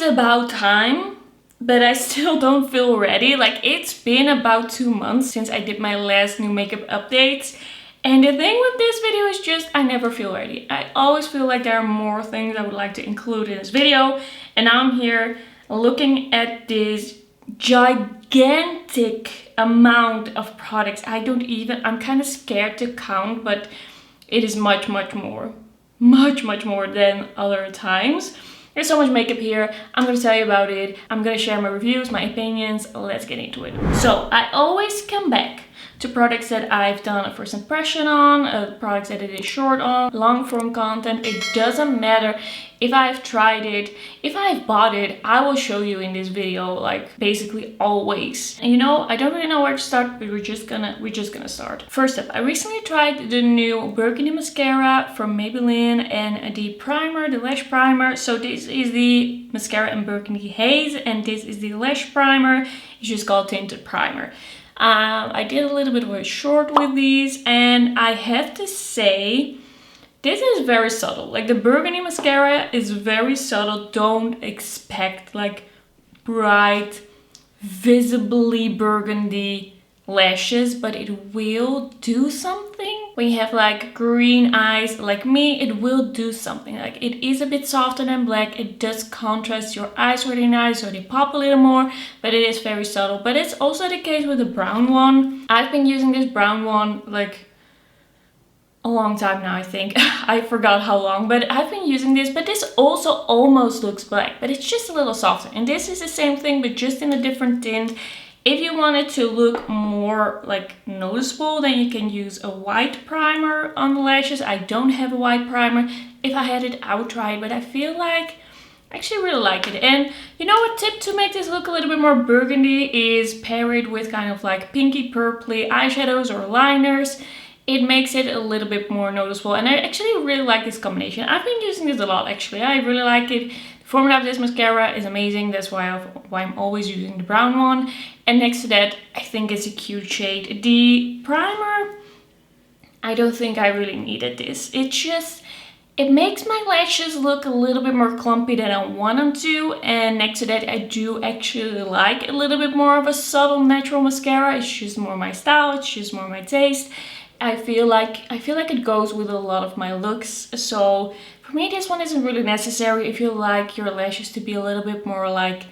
about time, but I still don't feel ready. Like, it's been about 2 months since I did my last new makeup updates. And the thing with this video is just I never feel ready. I always feel like there are more things I would like to include in this video. And now I'm here looking at this gigantic amount of products. I'm kind of scared to count, but it is much more than other times. There's so much makeup here. I'm gonna tell you about it. I'm gonna share my reviews, my opinions. Let's get into it. So I always come back to products that I've done a first impression on, products that I did short on, long form content. It doesn't matter if I've tried it, if I've bought it, I will show you in this video, like basically always. And you know, I don't really know where to start, but we're just gonna start. First up, I recently tried the new Burgundy mascara from Maybelline and the primer, the lash primer. So this is the mascara in Burgundy Haze, and this is the lash primer. It's just called Tinted Primer. I did a little bit of a short with these, and I have to say this is very subtle. Like, the Burgundy mascara is very subtle. Don't expect like bright, visibly burgundy lashes, but it will do something. When you have like green eyes like me, it will do something. Like, it is a bit softer than black. It does contrast your eyes really nice, so they pop a little more, but it is very subtle. But it's also the case with the brown one. I've been using this brown one like a long time now, I think. I forgot how long, but I've been using this. But this also almost looks black, but it's just a little softer. And this is the same thing, but just in a different tint. If you want it to look more like noticeable, then you can use a white primer on the lashes. I don't have a white primer. If I had it, I would try it, but I feel like I actually really like it. And you know, a tip to make this look a little bit more burgundy is pair it with kind of like pinky purpley eyeshadows or liners. It makes it a little bit more noticeable, and I actually really like this combination. I've been using this a lot actually. I really like it. The formula of this mascara is amazing. That's why I'm always using the brown one. And next to that, I think it's a cute shade. The primer, I don't think I really needed this. It makes my lashes look a little bit more clumpy than I want them to. And next to that, I do actually like a little bit more of a subtle natural mascara. It's just more my style. It's just more my taste. I feel like it goes with a lot of my looks. So for me, this one isn't really necessary. If you like your lashes to be a little bit more like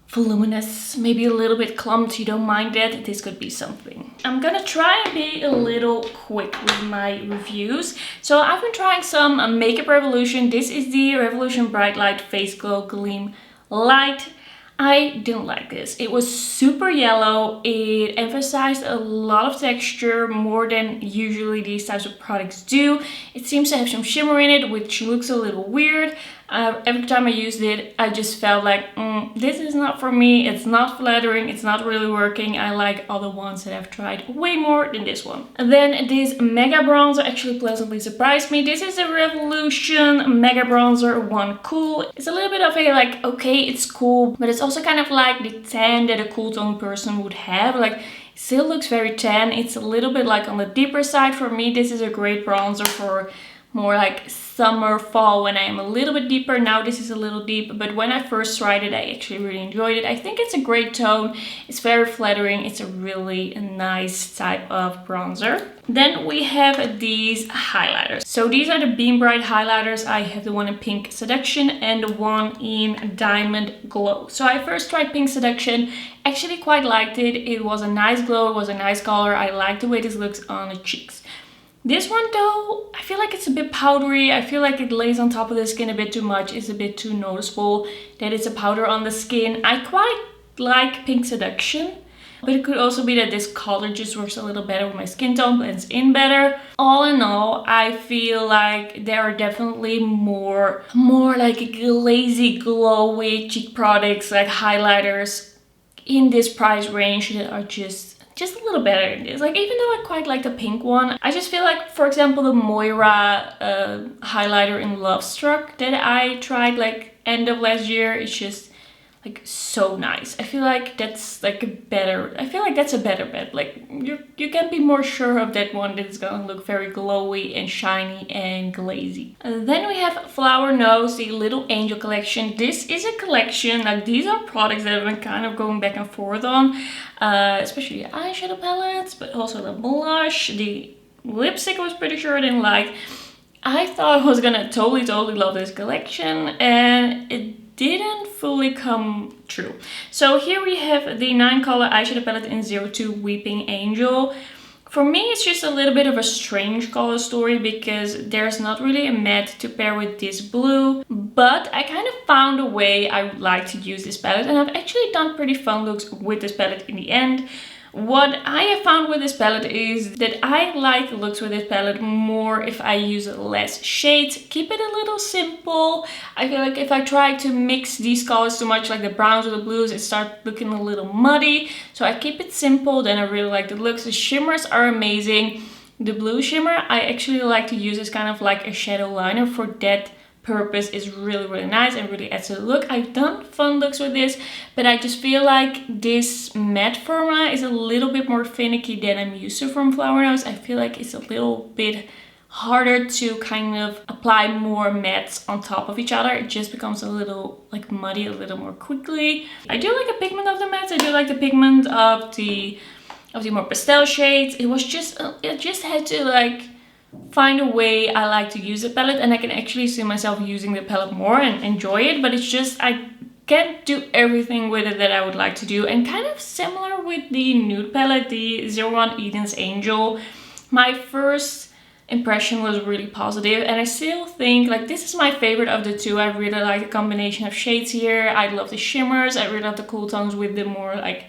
voluminous, maybe a little bit clumped, you don't mind that, this could be something. I'm gonna try and be a little quick with my reviews. So I've been trying some Makeup Revolution. This is the Revolution Bright Light Face Glow Gleam Light. I didn't like this. It was super yellow. It emphasized a lot of texture more than usually these types of products do. It seems to have some shimmer in it, which looks a little weird. Every time I used it, I just felt like, this is not for me. It's not flattering. It's not really working. I like other ones that I've tried way more than this one. And then this Mega Bronzer actually pleasantly surprised me. This is a Revolution Mega Bronzer 1 Cool. It's a little bit of a like, okay, it's cool, but it's also kind of like the tan that a cool tone person would have. Like, it still looks very tan. It's a little bit like on the deeper side. For me, this is a great bronzer for more like summer, fall, when I am a little bit deeper. Now this is a little deep, but when I first tried it, I actually really enjoyed it. I think it's a great tone. It's very flattering. It's a really nice type of bronzer. Then we have these highlighters. So these are the Beam Bright highlighters. I have the one in Pink Seduction and the one in Diamond Glow. So I first tried Pink Seduction, actually quite liked it. It was a nice glow, it was a nice color. I like the way this looks on the cheeks. This one though, I feel like it's a bit powdery. I feel like it lays on top of the skin a bit too much. It's a bit too noticeable that it's a powder on the skin. I quite like Pink Seduction, but it could also be that this color just works a little better with my skin tone, blends in better. All in all, I feel like there are definitely more like glazy, glowy cheek products, like highlighters in this price range that are just a little better than this. Like, even though I quite like the pink one, I just feel like, for example, the Moira highlighter in Lustre that I tried like end of last year, it's just like so nice. I feel like that's like a better, I feel like that's a better bet. Like you can be more sure of that one, that it's gonna look very glowy and shiny and glazy. And then we have Flower Nose, the Little Angel collection. This is a collection, like these are products that I've been kind of going back and forth on, especially the eyeshadow palettes, but also the blush, the lipstick I was pretty sure I didn't like. I thought I was gonna totally love this collection, and it didn't fully come true. So here we have the 9-color eyeshadow palette in 02 Weeping Angel. For me, it's just a little bit of a strange color story because there's not really a matte to pair with this blue, but I kind of found a way I would like to use this palette, and I've actually done pretty fun looks with this palette in the end. What I have found with this palette is that I like looks with this palette more if I use less shades, keep it a little simple. I feel like if I try to mix these colors too much, like the browns or the blues, it starts looking a little muddy. So I keep it simple, then I really like the looks. The shimmers are amazing. The blue shimmer, I actually like to use as kind of like a shadow liner for that purpose. Is really nice and really adds to the look. I've done fun looks with this, but I just feel like this matte formula is a little bit more finicky than I'm used to from Flower Nose. I feel like it's a little bit harder to kind of apply more mattes on top of each other. It just becomes a little like muddy a little more quickly. I do like the pigment of the mattes. I do like the pigment of the more pastel shades. It just had to like find a way I like to use the palette, and I can actually see myself using the palette more and enjoy it, but it's just I can't do everything with it that I would like to do. And kind of similar with the nude palette, the 01 Eden's Angel, my first impression was really positive, and I still think like this is my favorite of the two. I really like the combination of shades here. I love the shimmers. I really love the cool tones with the more like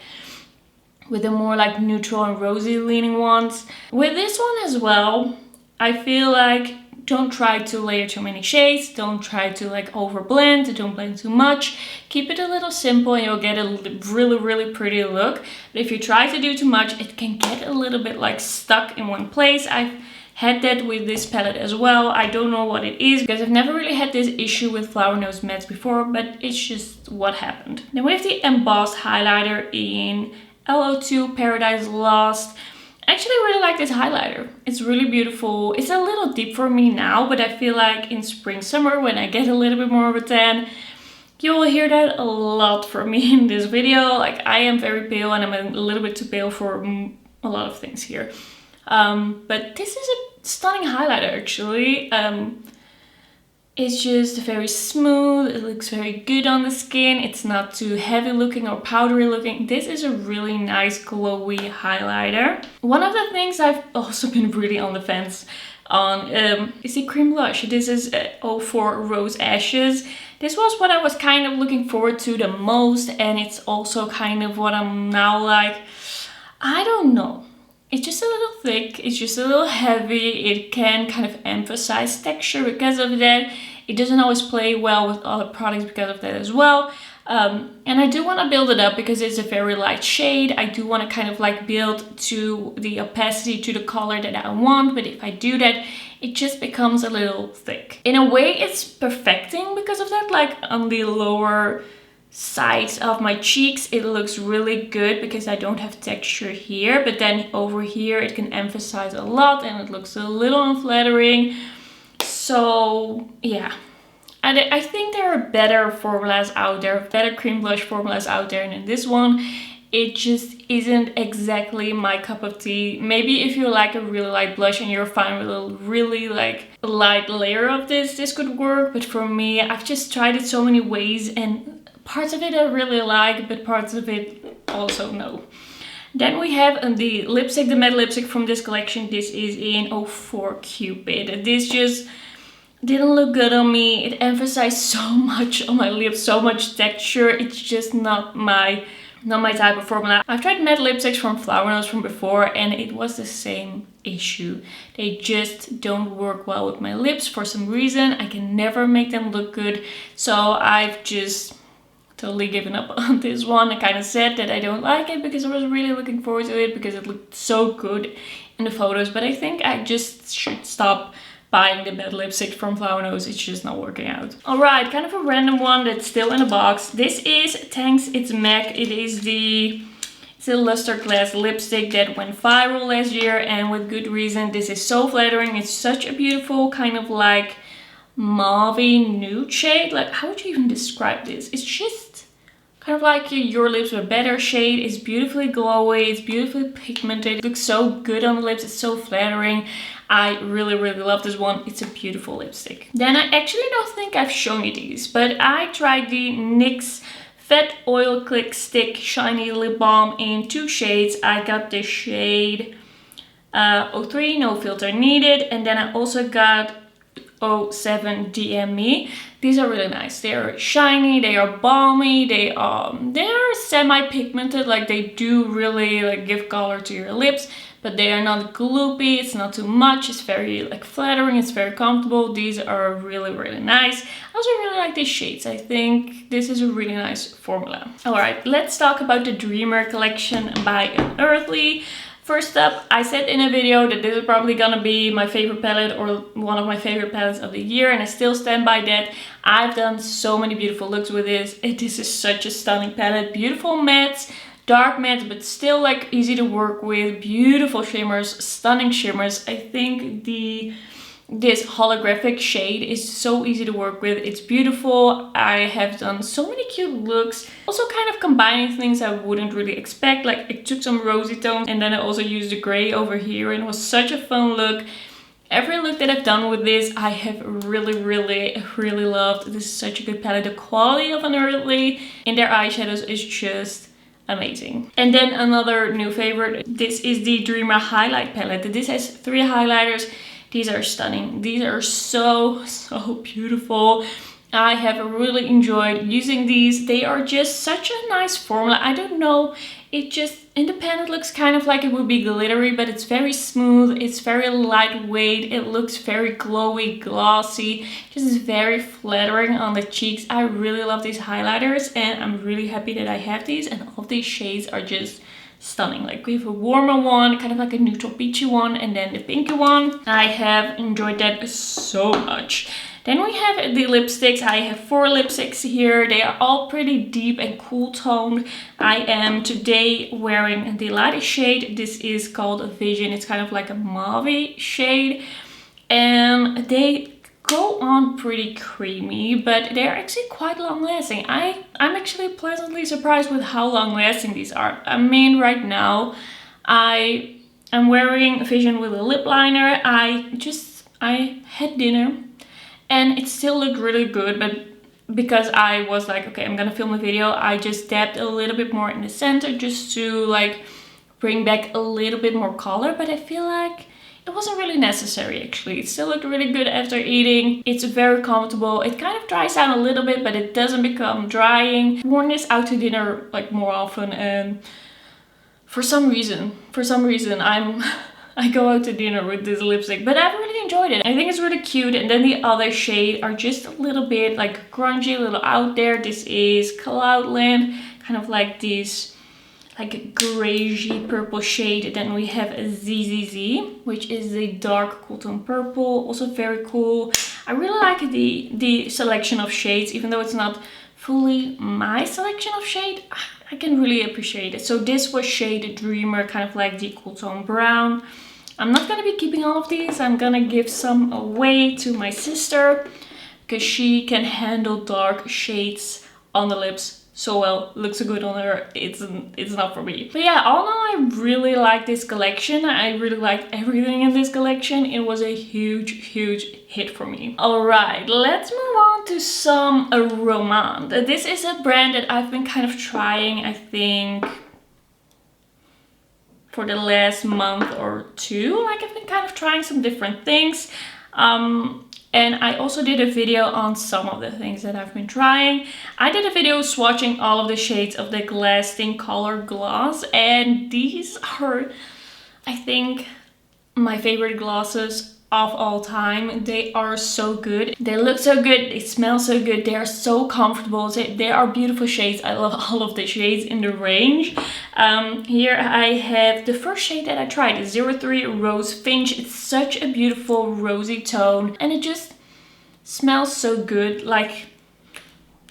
neutral and rosy leaning ones. With this one as well, I feel like don't try to layer too many shades, don't try to like overblend, don't blend too much. Keep it a little simple and you'll get a really pretty look. But if you try to do too much, it can get a little bit like stuck in one place. I've had that with this palette as well. I don't know what it is because I've never really had this issue with Flower Nose mattes before, but it's just what happened. Then we have the Embossed highlighter in LO2 Paradise Lost. I actually really like this highlighter. It's really beautiful. It's a little deep for me now, but I feel like in spring, summer, when I get a little bit more of a tan, you will hear that a lot from me in this video. Like I am very pale and I'm a little bit too pale for a lot of things here. But this is a stunning highlighter actually. It's just very smooth, it looks very good on the skin, it's not too heavy looking or powdery looking. This is a really nice glowy highlighter. One of the things I've also been really on the fence on is the cream blush. This is 04 Rose Ashes. This was what I was kind of looking forward to the most, and it's also kind of what I'm now like, I don't know. It's just a little thick, it's just a little heavy, it can kind of emphasize texture because of that. It doesn't always play well with other products because of that as well. And I do want to build it up because it's a very light shade. I do want to kind of like build to the opacity, to the color that I want. But if I do that, it just becomes a little thick. In a way, it's perfecting because of that. Like on the lower sides of my cheeks, it looks really good because I don't have texture here. But then over here, it can emphasize a lot and it looks a little unflattering. So yeah. And I think there are better formulas out there, better cream blush formulas out there than this one. It just isn't exactly my cup of tea. Maybe if you like a really light blush and you're fine with a really like light layer of this could work. But for me, I've just tried it so many ways and parts of it I really like, but parts of it also no. Then we have the lipstick, the matte lipstick from this collection. This is in 04 Cupid. This just didn't look good on me. It emphasized so much on my lips, so much texture. It's just not my type of formula. I've tried matte lipsticks from Flower Nose from before and it was the same issue. They just don't work well with my lips for some reason. I can never make them look good. So I've just totally given up on this one. I kind of said that I don't like it because I was really looking forward to it because it looked so good in the photos. But I think I just should stop buying the matte lipstick from Flower Nose. It's just not working out. Alright, kind of a random one that's still in the box. This is Thanks It's MAC. It's the Lustre Glass lipstick that went viral last year, and with good reason. This is so flattering. It's such a beautiful kind of like mauve nude shade. Like, how would you even describe this? It's just kind of like your lips with a better shade. It's beautifully glowy, it's beautifully pigmented, it looks so good on the lips, it's so flattering. I really love this one. It's a beautiful lipstick. Then I actually don't think I've shown you these, but I tried the NYX Fat Oil Click Stick Shiny Lip Balm in 2 shades. I got the shade 03, No Filter Needed, and then I also got 07 DM Me. These are really nice. They are shiny, they are balmy, they are semi-pigmented, like they do really like give color to your lips, but they are not gloopy, it's not too much, it's very like flattering, it's very comfortable. These are really nice. I also really like these shades. I think this is a really nice formula. Alright, let's talk about the Dreamer collection by Unearthly. First up, I said in a video that this is probably gonna be my favorite palette or one of my favorite palettes of the year, and I still stand by that. I've done so many beautiful looks with this. This is such a stunning palette. Beautiful mattes, dark mattes, but still like easy to work with. Beautiful shimmers, stunning shimmers. I think this holographic shade is so easy to work with. It's beautiful. I have done so many cute looks. Also kind of combining things I wouldn't really expect. Like I took some rosy tones and then I also used the gray over here, and it was such a fun look. Every look that I've done with this, I have really loved. This is such a good palette. The quality of Unearthly in their eyeshadows is just amazing. And then another new favorite. This is the Dreamer Highlight Palette. This has 3 highlighters. These are stunning. These are so beautiful. I have really enjoyed using these. They are just such a nice formula. I don't know, it just in the pan it looks kind of like it would be glittery, but it's very smooth, it's very lightweight, it looks very glowy, glossy, just is very flattering on the cheeks. I really love these highlighters, and I'm really happy that I have these, and all of these shades are just stunning. Like we have a warmer one, kind of like a neutral peachy one, and then the pinky one. I have enjoyed that so much. Then we have the lipsticks. I have 4 lipsticks here. They are all pretty deep and cool toned. I am today wearing the lightest shade. This is called Vision. It's kind of like a mauve shade, and they go on pretty creamy, but they're actually quite long lasting. I'm actually pleasantly surprised with how long lasting these are. I mean, right now I am wearing Vision with a lip liner. I had dinner and it still looked really good, but because I was like, okay, I'm gonna film a video, I just dabbed a little bit more in the center just to like bring back a little bit more color, but I feel like it wasn't really necessary actually. It still looked really good after eating. It's very comfortable. It kind of dries out a little bit, but it doesn't become drying. I've worn this out to dinner like more often, and for some reason I go out to dinner with this lipstick, but I've really enjoyed it. I think it's really cute. And then the other shade are just a little bit like grungy, a little out there. This is Cloudland, kind of like this like greyish purple shade. Then we have a ZZZ, which is the dark cool tone purple, also very cool. I really like the selection of shades, even though it's not fully my selection of shade. I can really appreciate it. So this was shade Dreamer, kind of like the cool tone brown. I'm not gonna be keeping all of these. I'm gonna give some away to my sister because she can handle dark shades on the lips so well. Looks so good on her. It's not for me. But yeah, all in all, I really like this collection. I really liked everything in this collection. It was a huge hit for me. Alright, let's move on to some Romand. This is a brand that I've been kind of trying, I think, for the last month or 2. Like I've been kind of trying some different things. And I also did a video on some of the things that I've been trying. I did a video swatching all of the shades of the Glasting Color Gloss, and these are, I think, my favorite glosses of all time. They are so good. They look so good. They smell so good. They are so comfortable. They are beautiful shades. I love all of the shades in the range. Here I have the first shade that I tried, 03 Rose Finch. It's such a beautiful rosy tone and it just smells so good, like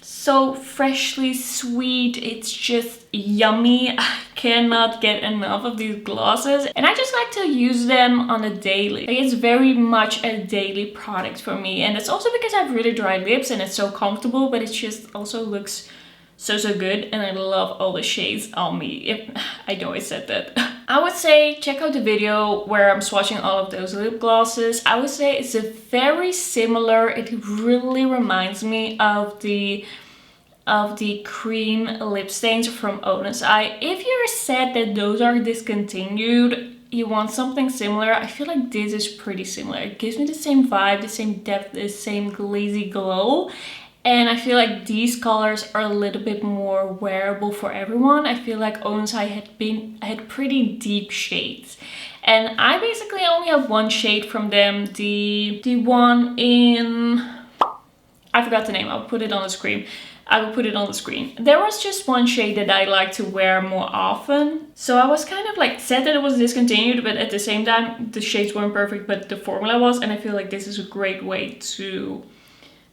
so freshly sweet. It's just yummy. I cannot get enough of these glosses and I just like to use them on a daily. Like, it's very much a daily product for me, and it's also because I have really dry lips and it's so comfortable, but it just also looks so good and I love all the shades on me. I know I said that. I would say check out the video where I'm swatching all of those lip glosses. I would say it's a very similar, it really reminds me of the cream lip stains from Honest Eye. If you're sad that those are discontinued, you want something similar, I feel like this is pretty similar. It gives me the same vibe, the same depth, the same glazy glow. And I feel like these colors are a little bit more wearable for everyone. I feel like Honest Eye had pretty deep shades. And I basically only have one shade from them. The one in... I forgot the name, I'll put it on the screen. I will put it on the screen. There was just one shade that I like to wear more often. So I was kind of like sad that it was discontinued, but at the same time, the shades weren't perfect, but the formula was. And I feel like this is a great way to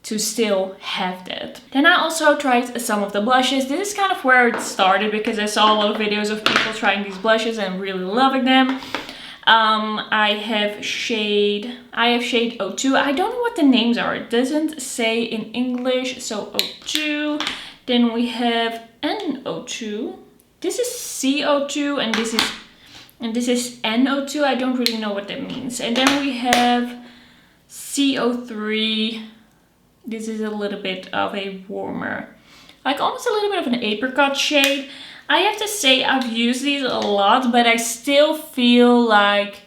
still have that. Then I also tried some of the blushes. This is kind of where it started because I saw a lot of videos of people trying these blushes and really loving them. I have shade 02. I don't know what the names are. It doesn't say in English. So 02. Then we have N02. This is CO2 and this is N02. I don't really know what that means. And then we have CO3. This is a little bit of a warmer, like almost a little bit of an apricot shade. I have to say I've used these a lot, but I still feel like,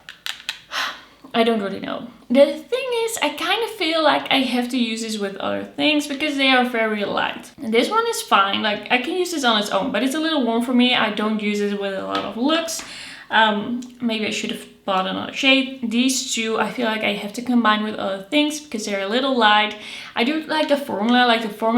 I don't really know. The thing is, I kind of feel like I have to use this with other things because they are very light. And this one is fine, like I can use this on its own, but it's a little warm for me. I don't use it with a lot of looks. Maybe I should have bought another shade. These two I feel like I have to combine with other things because they're a little light. I do like the formula,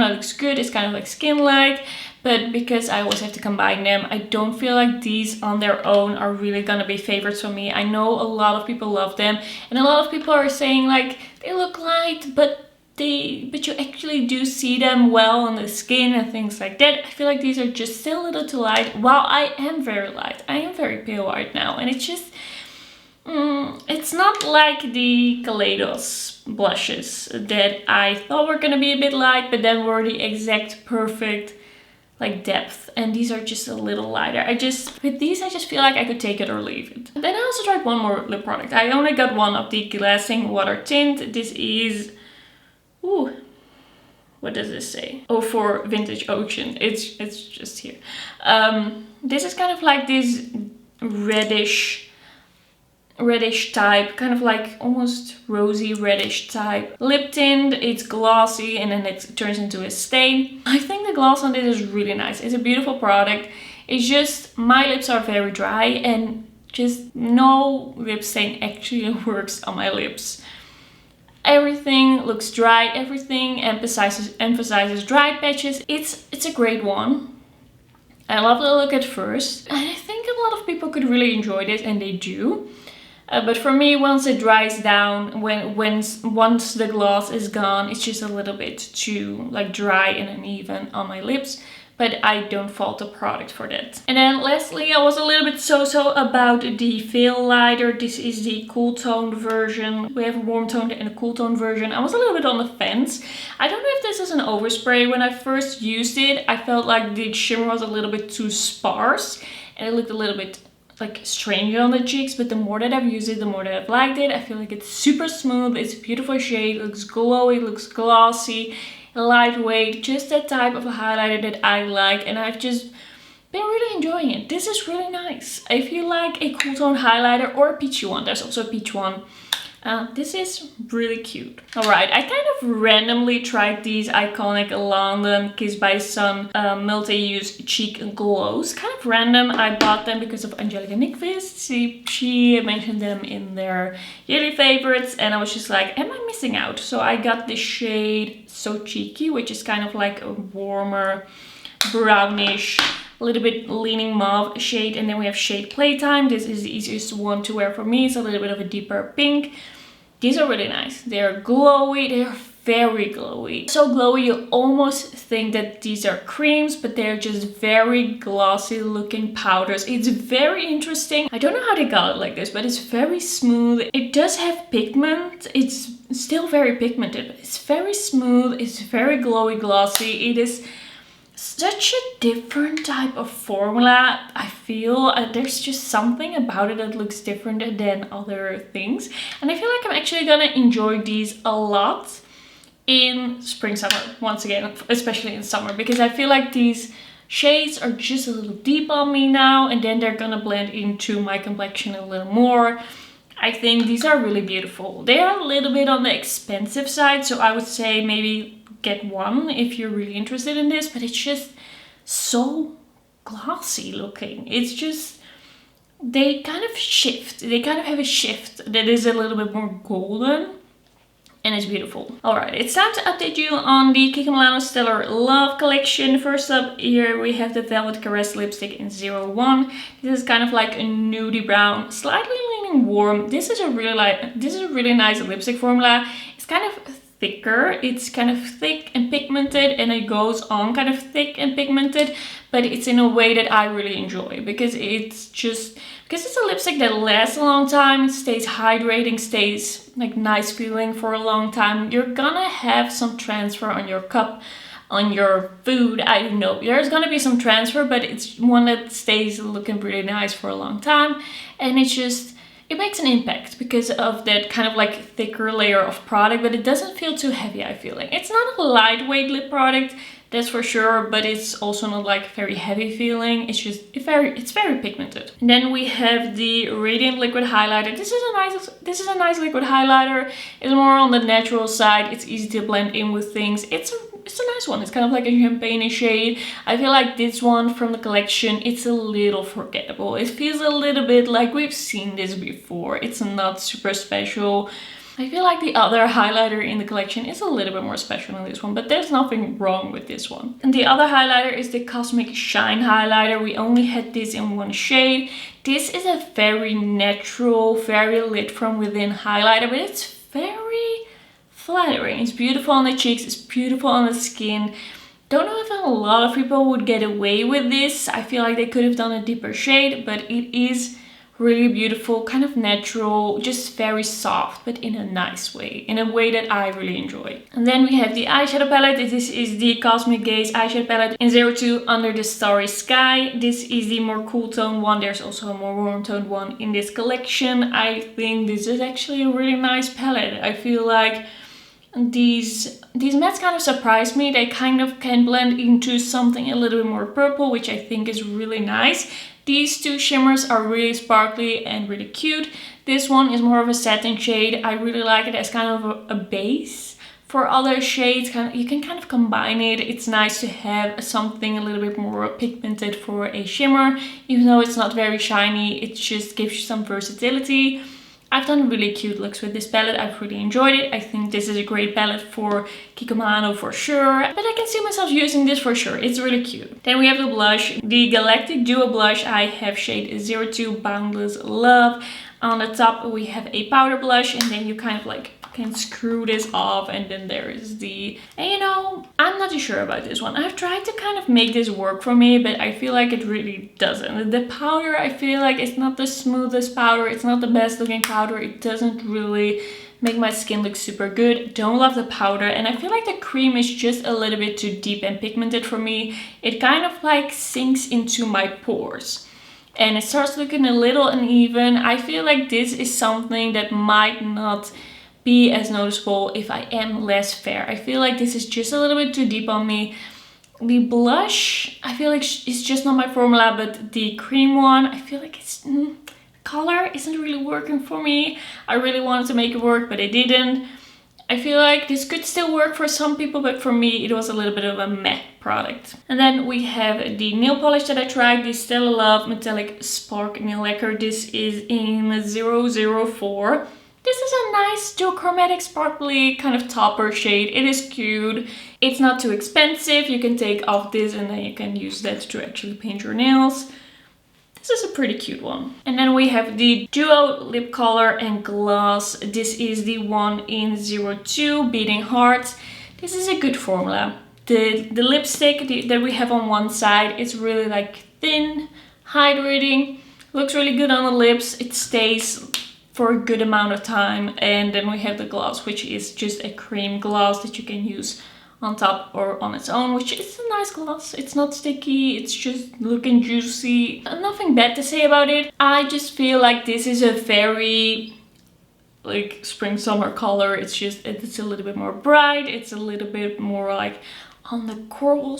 looks good. It's kind of like skin-like, but because I always have to combine them, I don't feel like these on their own are really gonna be favorites for me. I know a lot of people love them and a lot of people are saying like they look light, but you actually do see them well on the skin and things like that. I feel like these are just still a little too light, while I am very light. I am very pale right now, and it's just it's not like the Kaleidos blushes that I thought were gonna be a bit light, but then were the exact perfect like depth, and these are just a little lighter. With these I just feel like I could take it or leave it. Then I also tried one more lip product. I only got one of the Glasting water tint. This is, ooh, what does this say? Oh, for Vintage Ocean. It's just here. This is kind of like this reddish type, kind of like almost rosy reddish type lip tint. It's glossy and then it turns into a stain. I think the gloss on this is really nice. It's a beautiful product. It's just my lips are very dry and just no lip stain actually works on my lips. Everything looks dry, everything emphasizes dry patches. It's a great one. I love the look at first, and I think a lot of people could really enjoy this, and they do. But for me, once it dries down, once the gloss is gone, it's just a little bit too like dry and uneven on my lips. But I don't fault the product for that. And then lastly, I was a little bit so about the Veilighter. This is the cool toned version. We have a warm toned and a cool toned version. I was a little bit on the fence. I don't know if this is an overspray. When I first used it, I felt like the shimmer was a little bit too sparse and it looked a little bit like strange on the cheeks, but the more that I've used it, the more that I've liked it. I feel like it's super smooth. It's a beautiful shade. It looks glowy, it looks glossy, lightweight, just that type of a highlighter that I like, and I've just been really enjoying it. This is really nice. If you like a cool tone highlighter or a peachy one, there's also a peach one. This is really cute. Alright, I kind of randomly tried these iconic London Kiss by Sun multi-use cheek glows. Kind of random. I bought them because of Angelica Nyqvist. She mentioned them in their yearly favorites and I was just like, am I missing out? So I got the shade So Cheeky, which is kind of like a warmer brownish, a little bit leaning mauve shade, and then we have shade Playtime. This is the easiest one to wear for me. It's a little bit of a deeper pink. These are really nice. They're glowy. They are very glowy. So glowy you almost think that these are creams, but they're just very glossy looking powders. It's very interesting. I don't know how they got it like this, but it's very smooth. It does have pigment. It's still very pigmented, but it's very smooth. It's very glowy glossy. It is such a different type of formula. I feel there's just something about it that looks different than other things, and I feel like I'm actually gonna enjoy these a lot in spring summer, once again, especially in summer, because I feel like these shades are just a little deep on me now, and then they're gonna blend into my complexion a little more. I think these are really beautiful. They are a little bit on the expensive side, so I would say maybe get one if you're really interested in this, but it's just so glossy looking. It's just, they kind of shift. They kind of have a shift that is a little bit more golden, and it's beautiful. Alright, it's time to update you on the Kiko Stellar Love collection. First up here we have the Velvet Caress lipstick in 01. This is kind of like a nudie brown, slightly leaning warm. This is a really nice lipstick formula. It's kind of thicker. It's kind of thick and pigmented, and it goes on kind of thick and pigmented, but it's in a way that I really enjoy, because it's a lipstick that lasts a long time, stays hydrating, stays like nice feeling for a long time. You're gonna have some transfer on your cup, on your food, I don't know. There's gonna be some transfer, but it's one that stays looking really nice for a long time, and it makes an impact because of that kind of like thicker layer of product, but it doesn't feel too heavy, I feel like. It's not a lightweight lip product, that's for sure, but it's also not like very heavy feeling. It's just, it's very pigmented. And then we have the Radiant Liquid Highlighter. This is a nice liquid highlighter. It's more on the natural side. It's easy to blend in with things. It's a nice one. It's kind of like a champagne shade. I feel like this one from the collection, it's a little forgettable. It feels a little bit like we've seen this before. It's not super special. I feel like the other highlighter in the collection is a little bit more special than this one, but there's nothing wrong with this one. And the other highlighter is the Cosmic Shine highlighter. We only had this in one shade. This is a very natural, very lit from within highlighter, but it's very flattering. It's beautiful on the cheeks, it's beautiful on the skin. Don't know if a lot of people would get away with this. I feel like they could have done a deeper shade, but it is really beautiful, kind of natural, just very soft, but in a nice way, in a way that I really enjoy. And then we have the eyeshadow palette. This is the Cosmic Gaze eyeshadow palette in 02 Under the Starry Sky. This is the more cool tone one. There's also a more warm toned one in this collection. I think this is actually a really nice palette. I feel like these mattes kind of surprise me. They kind of can blend into something a little bit more purple, which I think is really nice. These two shimmers are really sparkly and really cute. This one is more of a satin shade. I really like it as kind of a base for other shades. You can kind of combine it. It's nice to have something a little bit more pigmented for a shimmer. Even though it's not very shiny, it just gives you some versatility. I've done really cute looks with this palette. I've really enjoyed it. I think this is a great palette for Kiko for sure. But I can see myself using this for sure. It's really cute. Then we have the blush. The Galactic Duo blush. I have shade 02 Boundless Love. On the top we have a powder blush, and then you kind of like can screw this off, and then there is the, and you know, I'm not too sure about this one. I've tried to kind of make this work for me, but I feel like it really doesn't. The powder, I feel like it's not the smoothest powder, it's not the best looking powder. It doesn't really make my skin look super good. Don't love the powder, and I feel like the cream is just a little bit too deep and pigmented for me. It kind of like sinks into my pores and it starts looking a little uneven. I feel like this is something that might not be as noticeable if I am less fair. I feel like this is just a little bit too deep on me. The blush, I feel like it's just not my formula, but the cream one, I feel like it's color isn't really working for me. I really wanted to make it work, but it didn't. I feel like this could still work for some people, but for me it was a little bit of a meh product. And then we have the nail polish that I tried, the Stella Love Metallic Spark Nail Lacquer. This is in 004. This is a nice duochromatic sparkly kind of topper shade. It is cute. It's not too expensive. You can take off this and then you can use that to actually paint your nails. This is a pretty cute one. And then we have the Duo Lip Color and Gloss. This is the one in 02, Beating Heart. This is a good formula. The lipstick that we have on one side is really like thin, hydrating, looks really good on the lips. It stays for a good amount of time. And then we have the gloss, which is just a cream gloss that you can use on top or on its own, which is a nice gloss. It's not sticky, it's just looking juicy. Nothing bad to say about it. I just feel like this is a very like spring summer color. It's a little bit more bright, it's a little bit more like on the coral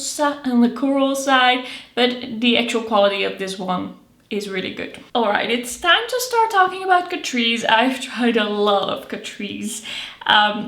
side, but the actual quality of this one is really good. Alright, it's time to start talking about Catrice. I've tried a lot of Catrice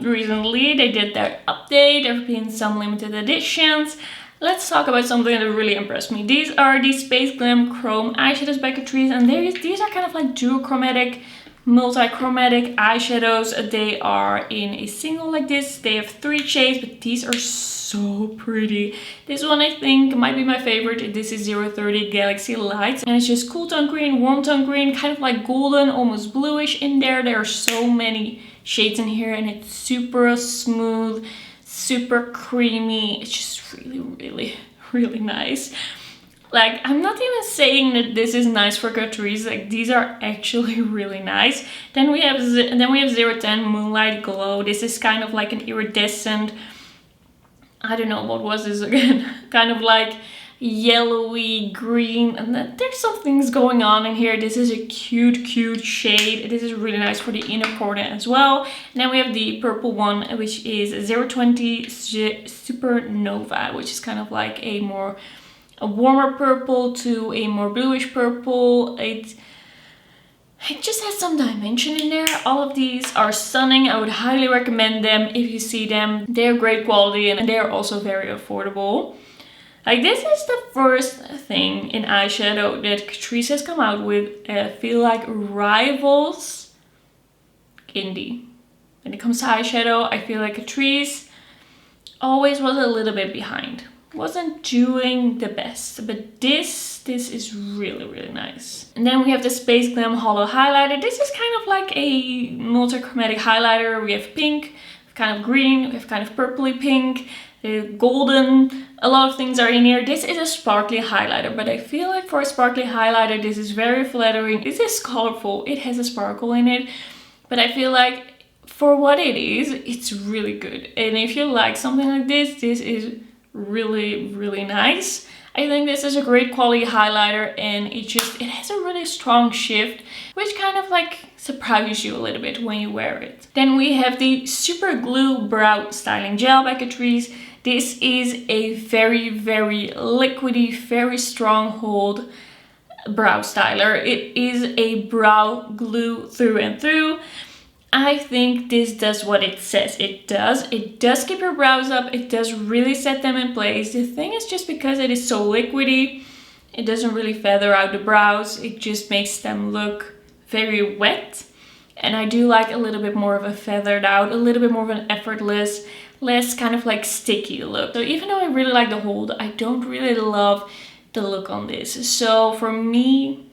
recently. They did their update. There have been some limited editions. Let's talk about something that really impressed me. These are the Space Glam Chrome eyeshadows by Catrice, and these are kind of like duochromatic, multi-chromatic eyeshadows. They are in a single like this. They have 3 shades, but these are so pretty. This one I think might be my favorite. This is 030 Galaxy Lights, and it's just cool tone green, warm tone green, kind of like golden, almost bluish in there. There are so many shades in here, and it's super smooth, super creamy. It's just really nice. Like, I'm not even saying that this is nice for Catrice. Like, these are actually really nice. Then we have 010 Moonlight Glow. This is kind of like an iridescent, I don't know, what was this again? Kind of like yellowy green, and then there's some things going on in here. This is a cute shade. This is really nice for the inner corner as well. And then we have the purple one, which is 020 Supernova, which is kind of like a warmer purple to a more bluish purple. It just has some dimension in there. All of these are stunning. I would highly recommend them if you see them. They're great quality and they're also very affordable. Like, this is the first thing in eyeshadow that Catrice has come out with. I feel like rivals indie. When it comes to eyeshadow, I feel like Catrice always was a little bit behind. Wasn't doing the best, but this is really nice. And then we have the Space Glam Hollow Highlighter. This is kind of like a multi-chromatic highlighter. We have pink, kind of green, we have kind of purpley pink, golden. A lot of things are in here. This is a sparkly highlighter, but I feel like for a sparkly highlighter, this is very flattering. This is colorful, it has a sparkle in it, but I feel like for what it is, it's really good. And if you like something like this is really nice. I think this is a great quality highlighter, and it has a really strong shift, which kind of like surprises you a little bit when you wear it. Then we have the Super Glue Brow Styling Gel by Catrice. This is a very liquidy, very strong hold brow styler. It is a brow glue through and through. I think this does what it says it does. It does keep your brows up. It does really set them in place. The thing is, just because it is so liquidy, it doesn't really feather out the brows. It just makes them look very wet. And I do like a little bit more of a feathered out, a little bit more of an effortless, less kind of like sticky look. So even though I really like the hold, I don't really love the look on this. So for me,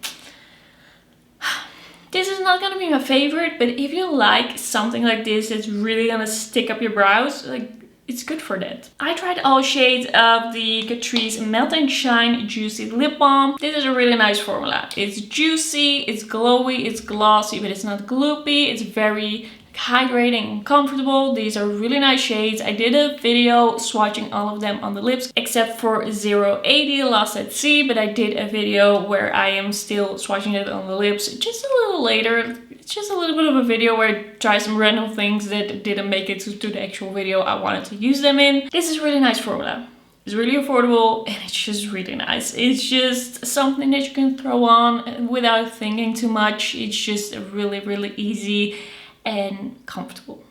this is not gonna be my favorite, but if you like something like this that's really gonna stick up your brows, like, it's good for that. I tried all shades of the Catrice Melt and Shine Juicy Lip Balm. This is a really nice formula. It's juicy, it's glowy, it's glossy, but it's not gloopy. It's very hydrating and comfortable. These are really nice shades. I did a video swatching all of them on the lips, except for 080 Lost at Sea, but I did a video where I am still swatching it on the lips just a little later. It's just a little bit of a video where I try some random things that didn't make it to the actual video I wanted to use them in. This is really nice formula. It's really affordable and it's just really nice. It's just something that you can throw on without thinking too much. It's just really, really easy and comfortable.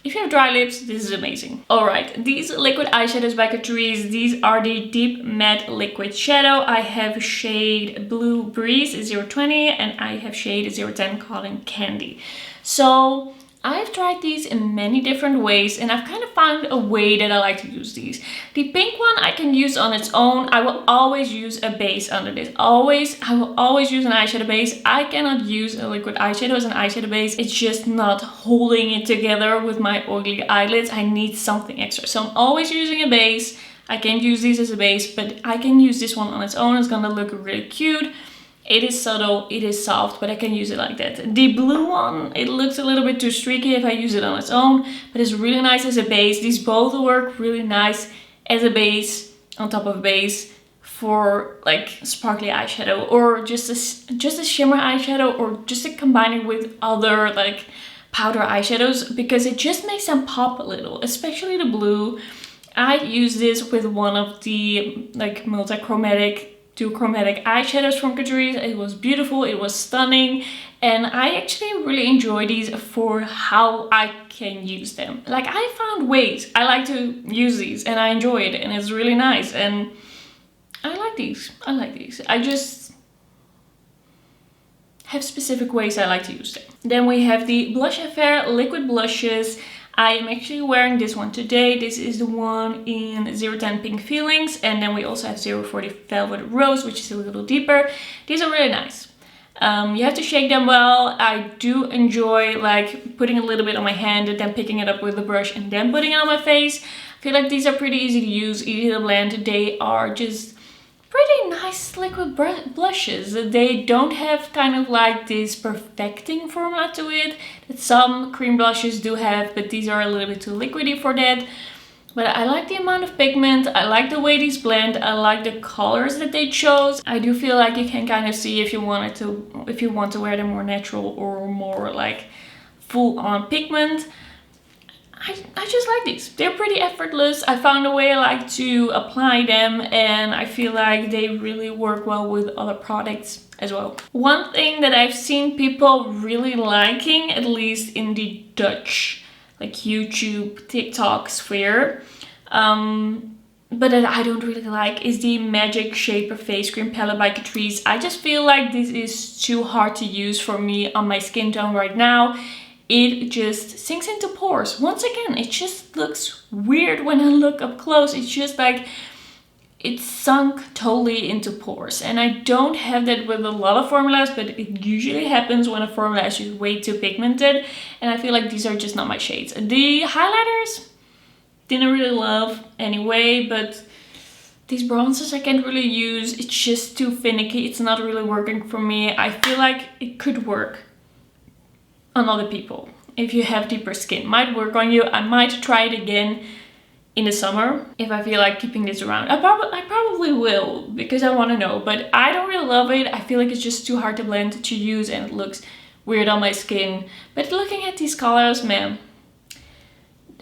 If you have dry lips, this is amazing. Alright, these liquid eyeshadows by Catrice. These are the Deep Matte Liquid Shadow. I have shade Blue Breeze 020 and I have shade 010 Cotton Candy. So I've tried these in many different ways and I've kind of found a way that I like to use these. The pink one I can use on its own. I will always use a base under this. I will always use an eyeshadow base. I cannot use a liquid eyeshadow as an eyeshadow base. It's just not holding it together with my oily eyelids. I need something extra. So I'm always using a base. I can't use these as a base, but I can use this one on its own. It's gonna look really cute. It is subtle, it is soft, but I can use it like that. The blue one, it looks a little bit too streaky if I use it on its own, but it's really nice as a base. These both work really nice as a base, on top of a base, for like sparkly eyeshadow, or just a shimmer eyeshadow, or just to combine it with other like powder eyeshadows, because it just makes them pop a little, especially the blue. I use this with one of the like chromatic eyeshadows from Catrice. It was beautiful, it was stunning, and I actually really enjoy these for how I can use them. Like, I found ways I like to use these and I enjoy it and it's really nice, and I like these. I just have specific ways I like to use them. Then we have the Blush Affair liquid blushes. I am actually wearing this one today. This is the one in 010 Pink Feelings, and then we also have 040 Velvet Rose, which is a little deeper. These are really nice. You have to shake them well. I do enjoy like putting a little bit on my hand and then picking it up with the brush and then putting it on my face. I feel like these are pretty easy to use, easy to blend. They are just pretty nice liquid blushes. They don't have kind of like this perfecting formula to it that some cream blushes do have, but these are a little bit too liquidy for that. But I like the amount of pigment, I like the way these blend, I like the colors that they chose. I do feel like you can kind of see if you want to wear them more natural or more like full on pigment. I just like these. They're pretty effortless. I found a way I like to apply them, and I feel like they really work well with other products as well. One thing that I've seen people really liking, at least in the Dutch like YouTube, TikTok sphere, but that I don't really like, is the Magic Shaper Face Cream Palette by Catrice. I just feel like this is too hard to use for me on my skin tone right now. It just sinks into pores. Once again, it just looks weird when I look up close. It's just like it's sunk totally into pores. And I don't have that with a lot of formulas, but it usually happens when a formula is just way too pigmented. And I feel like these are just not my shades. The highlighters, didn't really love anyway, but these bronzers I can't really use. It's just too finicky. It's not really working for me. I feel like it could work on other people. If you have deeper skin, might work on you. I might try it again in the summer if I feel like keeping this around. I probably will, because I want to know, but I don't really love it. I feel like it's just too hard to blend, to use, and it looks weird on my skin. But looking at these colors, man,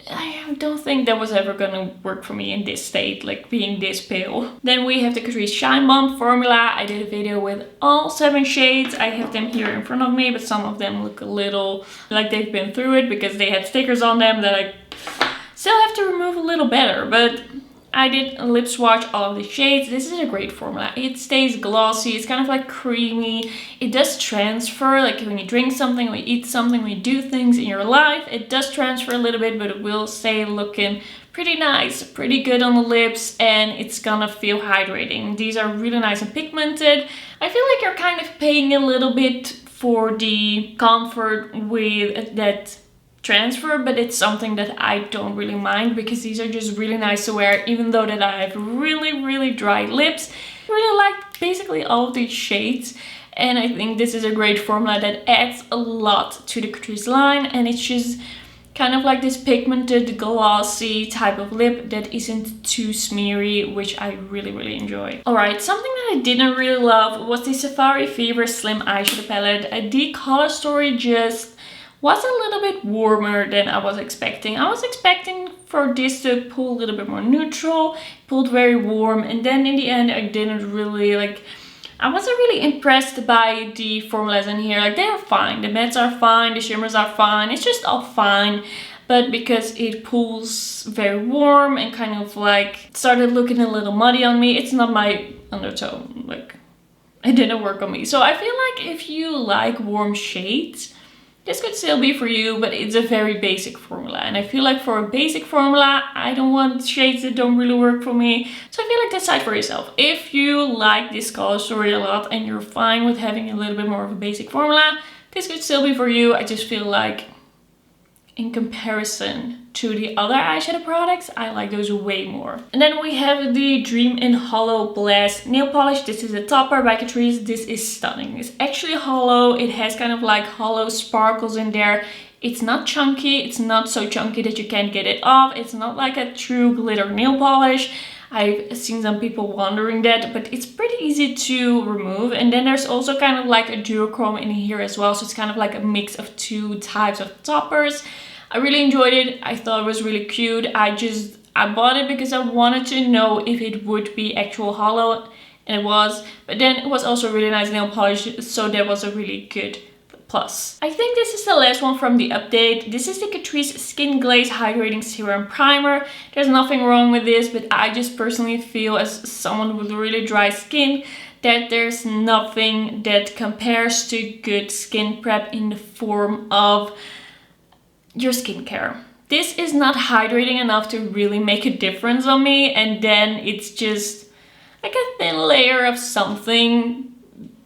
I don't think that was ever gonna work for me in this state, like being this pale. Then we have the Catrice Shine Bomb formula. I did a video with all 7 shades. I have them here in front of me, but some of them look a little like they've been through it because they had stickers on them that I still have to remove a little better. But I did a lip swatch all of the shades. This is a great formula. It stays glossy. It's kind of like creamy. It does transfer, like when you drink something, when you eat something, when you do things in your life, it does transfer a little bit, but it will stay looking pretty nice, pretty good on the lips, and it's gonna feel hydrating. These are really nice and pigmented. I feel like you're kind of paying a little bit for the comfort with that transfer, but it's something that I don't really mind because these are just really nice to wear, even though that I have really dry lips. I really like basically all of these shades, and I think this is a great formula that adds a lot to the Catrice line, and it's just kind of like this pigmented, glossy type of lip that isn't too smeary, which I really enjoy. Alright, something that I didn't really love was the Safari Fever Slim Eyeshadow Palette. The color story just was a little bit warmer than I was expecting. I was expecting for this to pull a little bit more neutral, pulled very warm, and then in the end I didn't really like, I wasn't really impressed by the formulas in here. Like, they're fine, the mattes are fine, the shimmers are fine, it's just all fine. But because it pulls very warm and kind of like started looking a little muddy on me, it's not my undertone, like it didn't work on me. So I feel like if you like warm shades, this could still be for you, but it's a very basic formula. And I feel like for a basic formula, I don't want shades that don't really work for me. So I feel like decide for yourself. If you like this color story a lot and you're fine with having a little bit more of a basic formula, this could still be for you. I just feel like in comparison to the other eyeshadow products, I like those way more. And then we have the Dream in Hollow Blast nail polish. This is a topper by Catrice. This is stunning. It's actually hollow. It has kind of like hollow sparkles in there. It's not chunky. It's not so chunky that you can't get it off. It's not like a true glitter nail polish. I've seen some people wondering that, but it's pretty easy to remove. And then there's also kind of like a duochrome in here as well. So it's kind of like a mix of two types of toppers. I really enjoyed it. I thought it was really cute. I bought it because I wanted to know if it would be actual hollow, and it was. But then it was also a really nice nail polish, so that was a really good plus. I think this is the last one from the update. This is the Catrice Skin Glaze Hydrating Serum Primer. There's nothing wrong with this, but I just personally feel, as someone with really dry skin, that there's nothing that compares to good skin prep in the form of your skincare. This is not hydrating enough to really make a difference on me, and then it's just like a thin layer of something,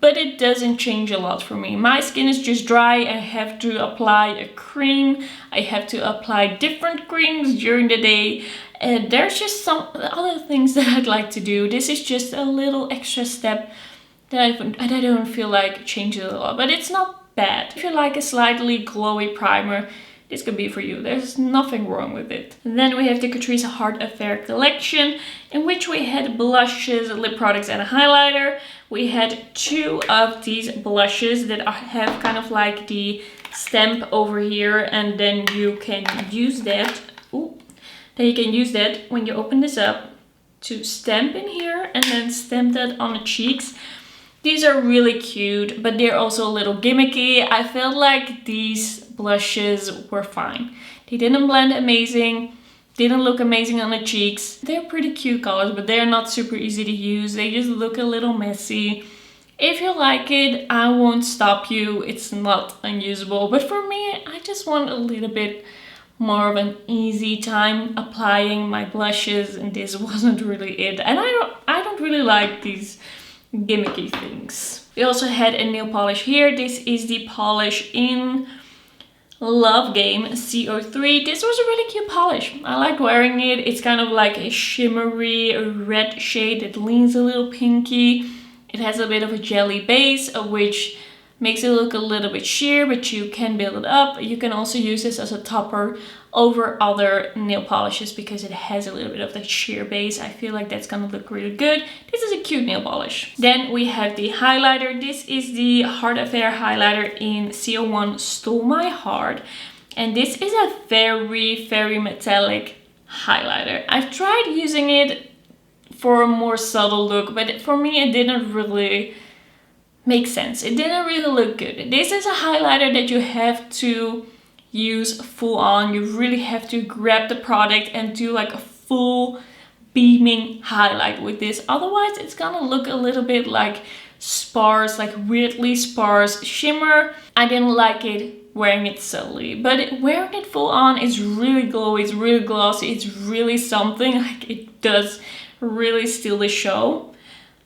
but it doesn't change a lot for me. My skin is just dry. I have to apply a cream. I have to apply different creams during the day, and there's just some other things that I'd like to do. This is just a little extra step that I don't feel like changes a lot, but it's not bad. If you like a slightly glowy primer, this could be for you. There's nothing wrong with it. And then we have the Catrice Heart Affair collection, in which we had blushes, lip products, and a highlighter. We had two of these blushes that have kind of like the stamp over here, and then you can use that. Then you can use that when you open this up to stamp in here, and then stamp that on the cheeks. These are really cute, but they're also a little gimmicky. I felt like these blushes were fine. They didn't blend amazing, didn't look amazing on the cheeks. They're pretty cute colors, but they're not super easy to use. They just look a little messy. If you like it, I won't stop you. It's not unusable, but for me, I just want a little bit more of an easy time applying my blushes, and this wasn't really it. And I don't really like these gimmicky things. We also had a nail polish here. This is the polish in Love Game CO3. This was a really cute polish. I like wearing it. It's kind of like a shimmery red shade that leans a little pinky. It has a bit of a jelly base, which makes it look a little bit sheer, but you can build it up. You can also use this as a topper over other nail polishes because it has a little bit of that sheer base. I feel like that's gonna look really good. This is a cute nail polish. Then we have the highlighter. This is the Heart Affair highlighter in CO1 Stole My Heart. And this is a very, very metallic highlighter. I've tried using it for a more subtle look, but for me it didn't really make sense. It didn't really look good. This is a highlighter that you have to use full on. You really have to grab the product and do like a full beaming highlight with this. Otherwise it's gonna look a little bit like sparse, like weirdly sparse shimmer. I didn't like it wearing it subtly, but wearing it full on is really glowy, it's really glossy, it's really something. Like, it does really steal the show.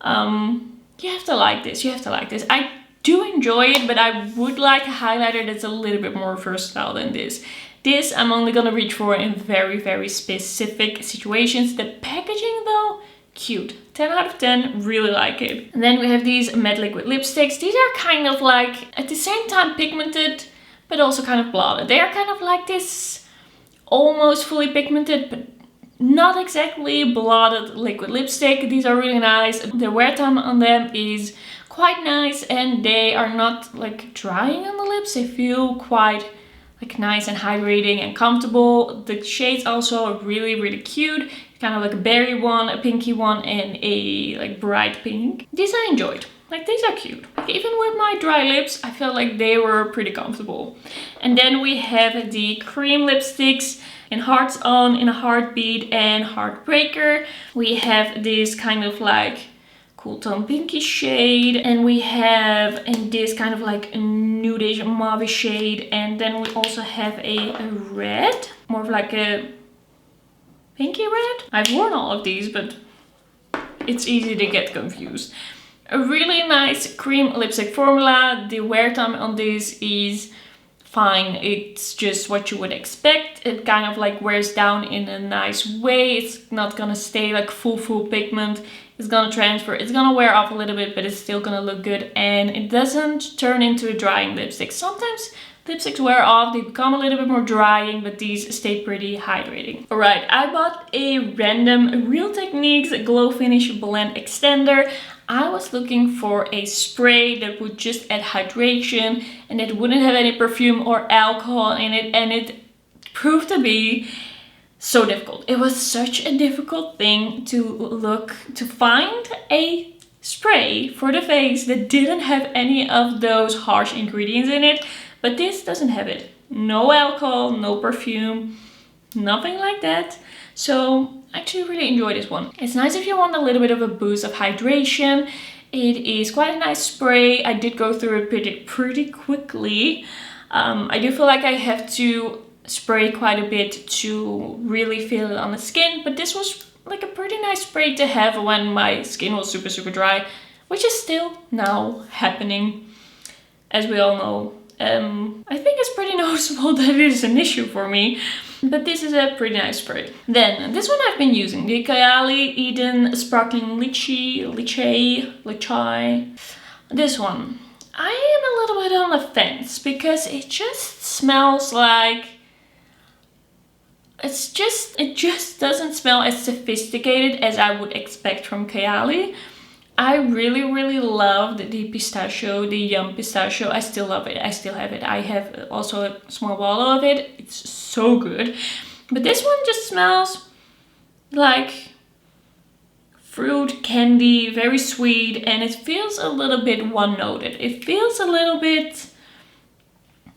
You have to like this, you have to like this. I do enjoy it, but I would like a highlighter that's a little bit more versatile than this. This I'm only gonna reach for in very, very specific situations. The packaging though, cute. 10 out of 10, really like it. And then we have these matte liquid lipsticks. These are kind of like, at the same time pigmented, but also kind of blotted. They are kind of like this almost fully pigmented, but not exactly blotted liquid lipstick. These are really nice. The wear time on them is quite nice, and they are not like drying on the lips. They feel quite like nice and hydrating and comfortable. The shades also are really, really cute. Kind of like a berry one, a pinky one, and a like bright pink. These I enjoyed. Like these are cute. Like, even with my dry lips, I felt like they were pretty comfortable. And then we have the cream lipsticks in Hearts On, In a Heartbeat, and Heartbreaker. We have this kind of like cool tone pinky shade, and we have in this kind of like nudish mauve shade, and then we also have a red, more of like a pinky red. I've worn all of these, but it's easy to get confused. A really nice cream lipstick formula. The wear time on this is fine. It's just what you would expect. It kind of like wears down in a nice way. It's not gonna stay like full pigment. It's gonna transfer. It's gonna wear off a little bit, but it's still gonna look good. And it doesn't turn into a drying lipstick. Sometimes lipsticks wear off, they become a little bit more drying, but these stay pretty hydrating. Alright, I bought a random Real Techniques Glow Finish Blend Extender. I was looking for a spray that would just add hydration and it wouldn't have any perfume or alcohol in it, and it proved to be so difficult. It was such a difficult thing to find a spray for the face that didn't have any of those harsh ingredients in it, but this doesn't have it. No alcohol, no perfume, nothing like that. So I actually really enjoy this one. It's nice if you want a little bit of a boost of hydration. It is quite a nice spray. I did go through it pretty quickly. I do feel like I have to spray quite a bit to really feel it on the skin, but this was like a pretty nice spray to have when my skin was super dry, which is still now happening, as we all know. I think it's pretty noticeable that it is an issue for me, but this is a pretty nice spray. Then this one I've been using, the Kylie Eden Sparkling Lychee. This one, I am a little bit on the fence because it just smells like, it just doesn't smell as sophisticated as I would expect from Kylie. I really loved the pistachio, the Yum pistachio. I still love it. I still have it. I have also a small bottle of it. It's so good. But this one just smells like fruit candy, very sweet, and it feels a little bit one-noted. It feels a little bit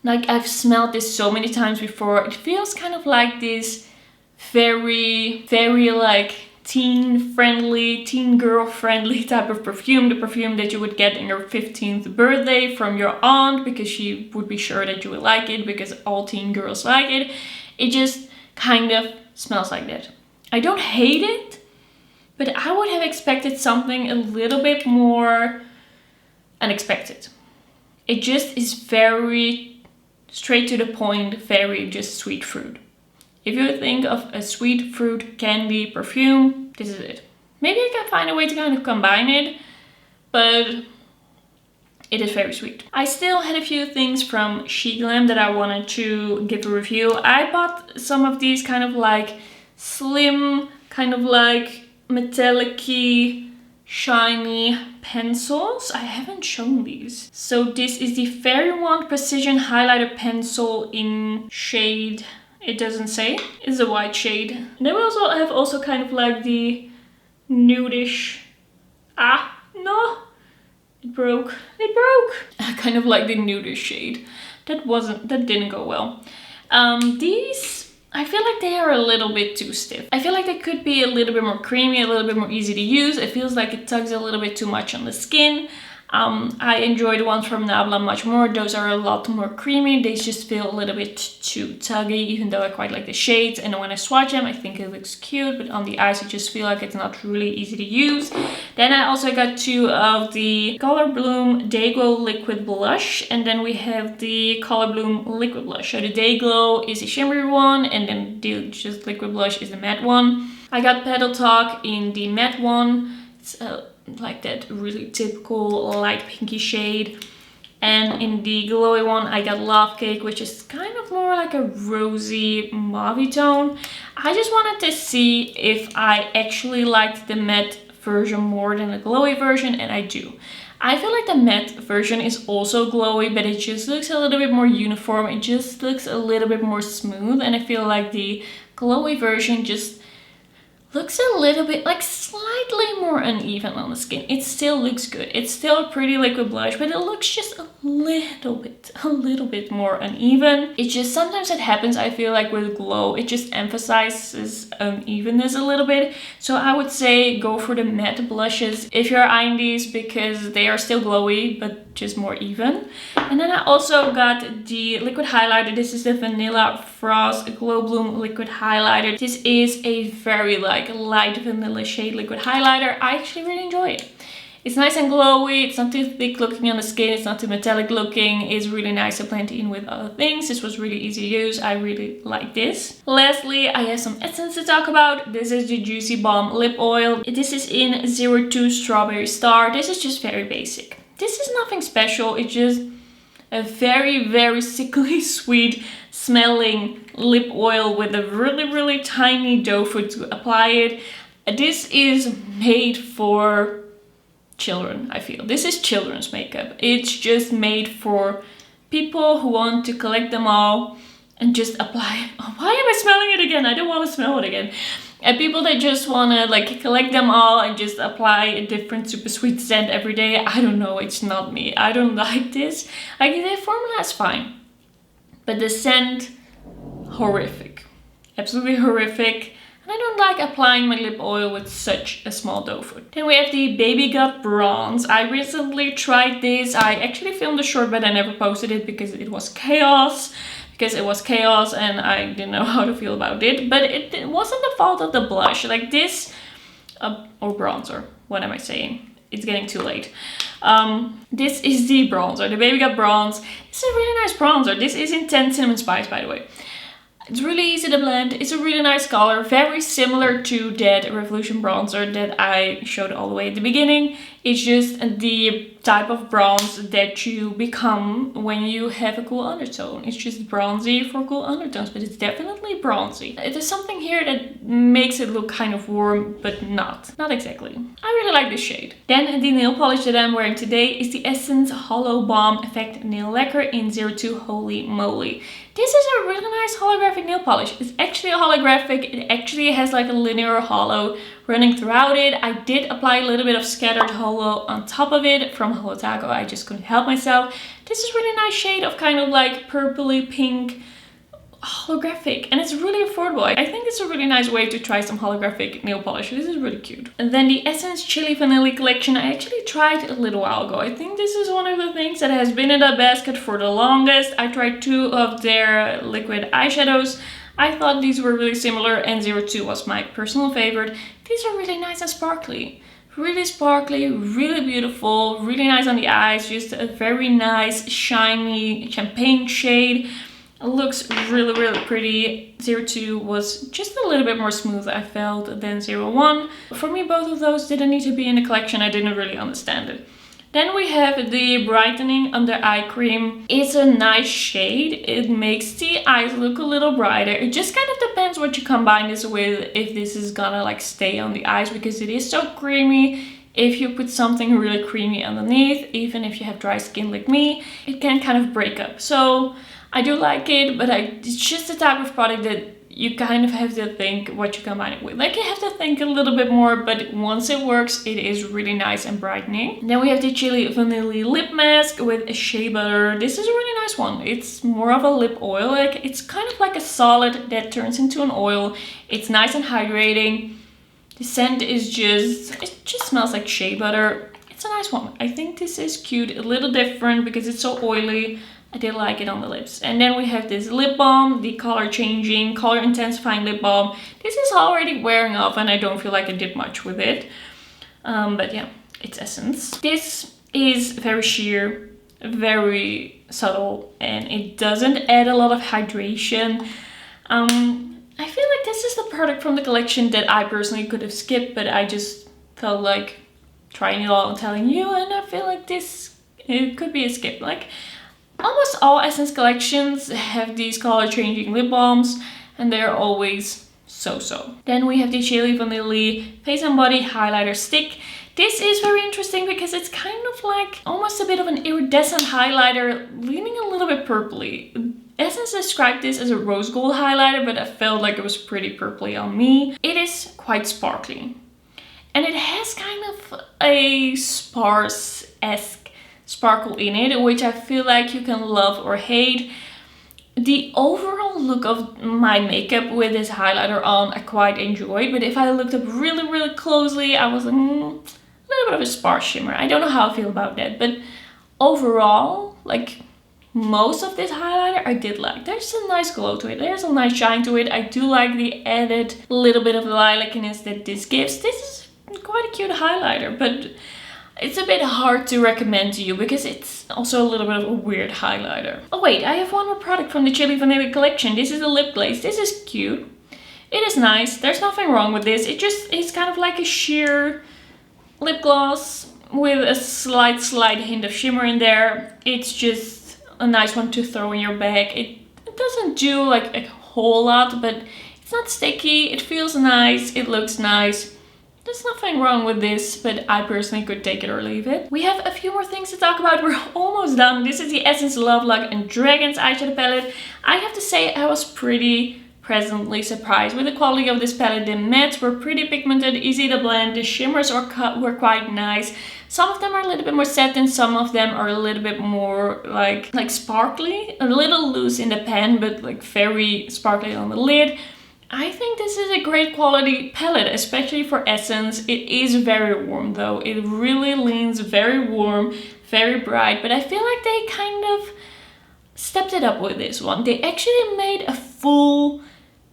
like I've smelled this so many times before. It feels kind of like this very like teen girl friendly type of perfume. The perfume that you would get in your 15th birthday from your aunt because she would be sure that you would like it because all teen girls like it. It just kind of smells like that. I don't hate it, but I would have expected something a little bit more unexpected. It just is very straight to the point, very just sweet fruit. If you think of a sweet fruit candy perfume, this is it. Maybe I can find a way to kind of combine it, but it is very sweet. I still had a few things from SheGlam that I wanted to give a review. I bought some of these kind of like slim, kind of like metallic-y, shiny pencils. I haven't shown these. So this is the Fairy Wand Precision Highlighter Pencil in shade, it doesn't say. It's a white shade. And then we also have kind of like the nudish, no, it broke. Kind of like the nudish shade. That didn't go well. These, I feel like they are a little bit too stiff. I feel like they could be a little bit more creamy, a little bit more easy to use. It feels like it tugs a little bit too much on the skin. I enjoy the ones from Nabla much more. Those are a lot more creamy. They just feel a little bit too tuggy, even though I quite like the shades. And when I swatch them, I think it looks cute. But on the eyes, I just feel like it's not really easy to use. Then I also got two of the Color Bloom Day Glow Liquid Blush. And then we have the Color Bloom Liquid Blush. So the Day Glow is the shimmery one. And then the just Liquid Blush is the matte one. I got Petal Talk in the matte one. It's like that really typical light pinky shade. And in the glowy one I got Love Cake, which is kind of more like a rosy mauve tone. I just wanted to see if I actually liked the matte version more than the glowy version, and I do. I feel like the matte version is also glowy, but it just looks a little bit more uniform. It just looks a little bit more smooth, and I feel like the glowy version just looks a little bit like slightly more uneven on the skin. It still looks good. It's still a pretty liquid blush, but it looks just a little bit more uneven. It just sometimes it happens, I feel like with glow, it just emphasizes unevenness a little bit. So I would say go for the matte blushes if you're eyeing these, because they are still glowy, but just more even. And then I also got the liquid highlighter. This is the Vanilla Frost Glow Bloom liquid highlighter. This is a very light vanilla shade liquid highlighter. I actually really enjoy it. It's nice and glowy. It's not too thick looking on the skin. It's not too metallic looking. It's really nice to blend in with other things. This was really easy to use. I really like this. Lastly, I have some essence to talk about. This is the Juicy Balm Lip Oil. This is in 02 Strawberry Star. This is just very basic. This is nothing special. It's just a very sickly sweet smelling lip oil with a really tiny doe foot to apply it. This is made for children, I feel. This is children's makeup. It's just made for people who want to collect them all and just apply it. Oh, why am I smelling it again? I don't want to smell it again. And people that just want to like collect them all and just apply a different super sweet scent every day. I don't know, it's not me. I don't like this. Like the formula is fine, but the scent, horrific. Absolutely horrific. And I don't like applying my lip oil with such a small doe foot. Then we have the Baby Got Bronze. I recently tried this. I actually filmed a short, but I never posted it because it was chaos. And I didn't know how to feel about it. But it wasn't the fault of the blush. Like this, or bronzer. What am I saying? It's getting too late. This is the bronzer, the Baby Got Bronze. This is a really nice bronzer. This is in 10 Cinnamon Spice, by the way. It's really easy to blend. It's a really nice color, very similar to that Revolution bronzer that I showed all the way at the beginning. It's just the type of bronze that you become when you have a cool undertone. It's just bronzy for cool undertones, but it's definitely bronzy. There's something here that makes it look kind of warm, but not exactly. I really like this shade. Then the nail polish that I'm wearing today is the Essence Hollow Balm Effect Nail Lacquer in 02 Holy Moly. This is a really nice holographic nail polish. It's actually a holographic. It actually has like a linear hollow running throughout it. I did apply a little bit of scattered hollow on top of it from Hello Taco. I just couldn't help myself. This is a really nice shade of kind of like purpley pink holographic, and it's really affordable. I think it's a really nice way to try some holographic nail polish. This is really cute. And then the Essence Chili Vanilla collection I actually tried a little while ago. I think this is one of the things that has been in that basket for the longest. I tried 2 of their liquid eyeshadows. I thought these were really similar, and 02 was my personal favorite. These are really nice and sparkly. Really sparkly, really beautiful, really nice on the eyes. Just a very nice, shiny champagne shade. It looks really pretty. 02 was just a little bit more smooth, I felt, than 01. For me, both of those didn't need to be in the collection. I didn't really understand it. Then we have the Brightening Under Eye Cream. It's a nice shade. It makes the eyes look a little brighter. It just kind of depends what you combine this with, if this is gonna like stay on the eyes, because it is so creamy. If you put something really creamy underneath, even if you have dry skin like me, it can kind of break up. So I do like it, but it's just the type of product that you kind of have to think what you combine it with. Like you have to think a little bit more, but once it works, it is really nice and brightening. Then we have the Chili Vanilla Lip Mask with a shea butter. This is a really nice one. It's more of a lip oil. Like it's kind of like a solid that turns into an oil. It's nice and hydrating. The scent is it just smells like shea butter. It's a nice one. I think this is cute, a little different because it's so oily. I did like it on the lips. And then we have this lip balm, the color changing, color intensifying lip balm. This is already wearing off and I don't feel like I did much with it. But yeah, it's Essence. This is very sheer, very subtle, and it doesn't add a lot of hydration. I feel like this is the product from the collection that I personally could have skipped, but I just felt like trying it all and telling you, and I feel like it could be a skip. Like, almost all Essence collections have these color changing lip balms, and they're always so-so. Then we have the Chili Vanilla Face and Body Highlighter Stick. This is very interesting because it's kind of like almost a bit of an iridescent highlighter, leaning a little bit purpley. Essence described this as a rose gold highlighter, but I felt like it was pretty purpley on me. It is quite sparkly. And it has kind of a sparse-esque sparkle in it, which I feel like you can love or hate. The overall look of my makeup with this highlighter on, I quite enjoyed. But if I looked up really closely, I was like, a little bit of a sparse shimmer. I don't know how I feel about that. But overall, like most of this highlighter I did like. There's a nice glow to it. There's a nice shine to it. I do like the added little bit of lilaciness that this gives. This is quite a cute highlighter, but it's a bit hard to recommend to you because it's also a little bit of a weird highlighter. Oh wait, I have one more product from the Chili Vanilla collection. This is the lip glaze. This is cute. It is nice. There's nothing wrong with this. It's kind of like a sheer lip gloss with a slight hint of shimmer in there. It's just a nice one to throw in your bag. It doesn't do like a whole lot, but it's not sticky. It feels nice. It looks nice. There's nothing wrong with this, but I personally could take it or leave it. We have a few more things to talk about. We're almost done. This is the Essence Love Luck and Dragons eyeshadow palette. I have to say I was pretty pleasantly surprised with the quality of this palette. The mattes were pretty pigmented, easy to blend. The shimmers were quite nice. Some of them are a little bit more satin, some of them are a little bit more like sparkly. A little loose in the pen, but like very sparkly on the lid. I think this is a great quality palette, especially for Essence. It is very warm though. It really leans very warm, very bright, but I feel like they kind of stepped it up with this one. They actually made a full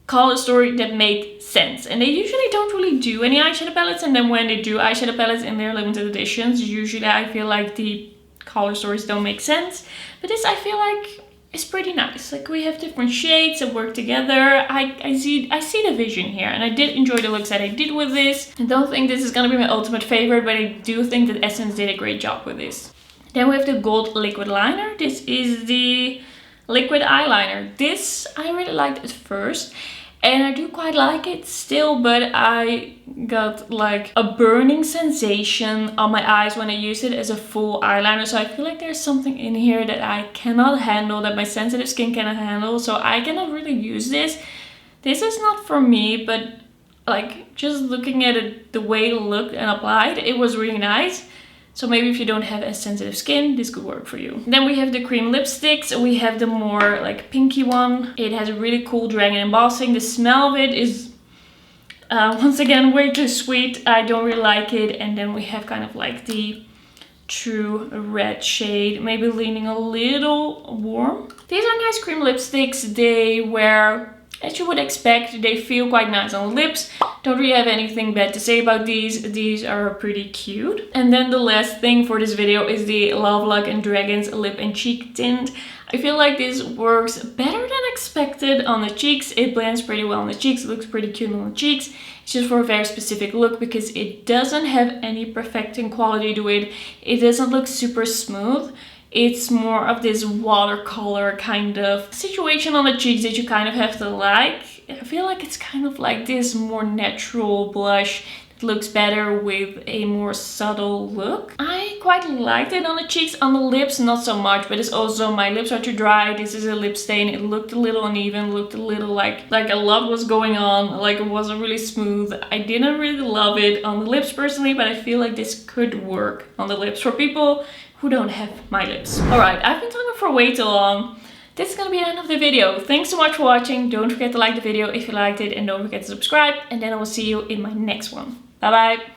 color story that made sense. And they usually don't really do any eyeshadow palettes, and then when they do eyeshadow palettes in their limited editions, usually I feel like the color stories don't make sense. But this I feel like it's pretty nice. Like we have different shades that work together. I see the vision here, and I did enjoy the looks that I did with this. I don't think this is gonna be my ultimate favorite, but I do think that Essence did a great job with this. Then we have the gold liquid liner. This is the liquid eyeliner. This I really liked at first, and I do quite like it still, but I got like a burning sensation on my eyes when I used it as a full eyeliner. So I feel like there's something in here that I cannot handle, that my sensitive skin cannot handle. So I cannot really use this. This is not for me, but like just looking at it, the way it looked and applied, it was really nice. So maybe if you don't have as sensitive skin, this could work for you. Then we have the cream lipsticks. We have the more like pinky one. It has a really cool dragon embossing. The smell of it is once again way too sweet. I don't really like it. And then we have kind of like the true red shade, maybe leaning a little warm. These are nice cream lipsticks. They wear, as you would expect, they feel quite nice on the lips. Don't really have anything bad to say about these. These are pretty cute. And then the last thing for this video is the Love Luck and Dragons Lip and Cheek Tint. I feel like this works better than expected on the cheeks. It blends pretty well on the cheeks. It looks pretty cute on the cheeks. It's just for a very specific look because it doesn't have any perfecting quality to it. It doesn't look super smooth. It's more of this watercolor kind of situation on the cheeks that you kind of have to like. I feel like it's kind of like this more natural blush that looks better with a more subtle look. I quite liked it on the cheeks. On the lips, not so much, but it's also, my lips are too dry. This is a lip stain. It looked a little uneven, looked a little like a lot was going on, like it wasn't really smooth. I didn't really love it on the lips personally, but I feel like this could work on the lips for people who don't have my lips. Alright, I've been talking for way too long. This is gonna be the end of the video. Thanks so much for watching. Don't forget to like the video if you liked it, and don't forget to subscribe, and then I will see you in my next one. Bye bye!